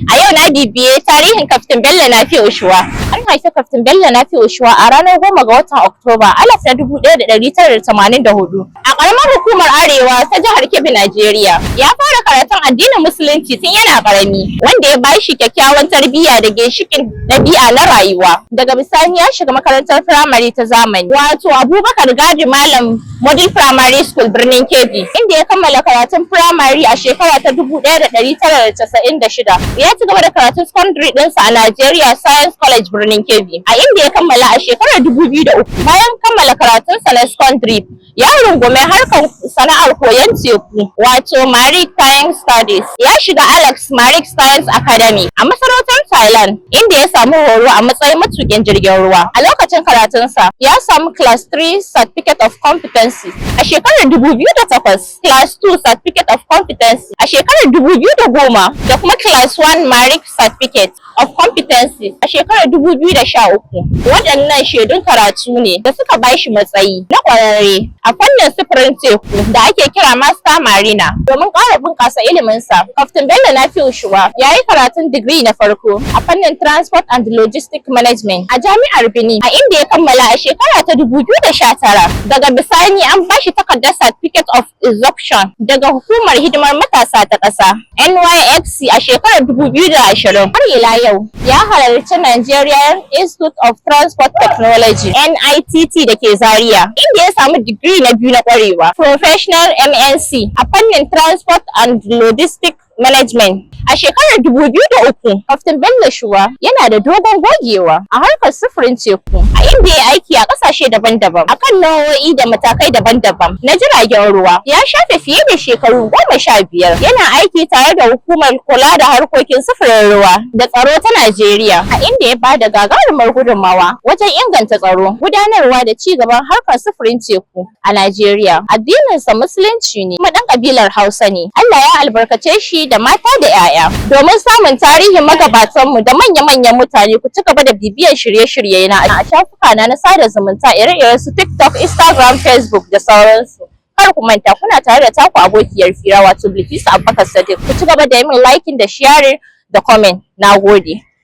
A yau na bibiye tarihin Kaftin Bello Nafi Ushuwa. An haifi Kaftin Bello Nafi Ushuwa a ranar 10 ga watan Oktoba 1984 a ƙaramar hukumar Arewa ta jihar Kebbi, Najeriya. Ya fara karatun addinin Musulunci tun yana ƙarami, wanda ya bashi kyakkyawan tarbiyya da ginshiƙin ɗabi'a na rayuwa. Daga bisani ya shiga makarantar firamare ta zamani, wato Abubakar Gadi Malam Model Primary School birnin Kebbi, inda ya kammala karatun firamare a shekara ta 1996. Ya ci gaba da karatun secondary ɗinsa a Nigeria Science College birnin Kebbi, a inda ya kammala a shekarar 2003. Bayan kammala karatunsa na secondary, ya rungume harkar sana'ar koyon teku, wato Maritime Studies. Ya shiga Alex Maritime Science Academy a masarautar Thailand, inda ya samu horo a matsayin matuƙin jirgin ruwa. A lokacin karatunsa, ya samu Class 3 Certificate of Competency a shekarar 2008, Class 2 Certificate of Competency a shekarar 2010, da kuma Class 1 Merit Certificate of Competency a shekarar 2013. Waɗannan shaidun karatu ne da suka bashi matsayi na ƙwararre a fannin sufurin teku da ake kira Master Mariner. Domin ƙara bunƙasa iliminsa, Kaftin Bello Nafi Ushuwa ya yi karatun digiri na farko a fannin Transport and Logistic Management a Jami'ar Benin, a inda ya kammala a shekara ta 2019. Daga bisani an bashi takardar Certificate of Exhaustion daga Hukumar Hidimar Matasa ta ƙasa NYSC a shekarar 2020. Har ila yau ya halarci Nigerian Institute of Transport Technology NITT da ke Zaria, inda ya samu digiri na biyu na ƙwarewa Professional MNC a fannin Transport and Logistic Management a shekarar 2003. Kaftin Bello Ushuwa yana da dogon gogewa a harkar sufurin teku, a inda ya aiki a ƙasashe daban-daban akan nau'o'i da matakai daban-daban na jiragen ruwa. Ya shafe fiye da shekaru 15 yana aiki tare da hukumar kula da harkokin sufurin ruwa da tsaro ta Najeriya, a inda ya bada gagarumar gudunmawa wajen inganta tsaro, gudanarwa da ci gaban harkar sufurin teku a Najeriya. Addininsa Musulunci ne kuma ɗan ƙabilar Hausa ne. Allah ya albarkace shi da mata da 'ya'ya. Domin samun tarihin magabatanmu da manya-manyan mutane, ku ci gaba da bibiyar shirye-shirye na a shafuka na sada zumunta ire-iren su TikTok, Instagram, Facebook da sauransu. Kar ku manta kuna tare da taku abokiyar fira, wato Bilkisu Abubakar Sadiq. Ku ci gaba da yi min liking da sharing da comment. Nagode.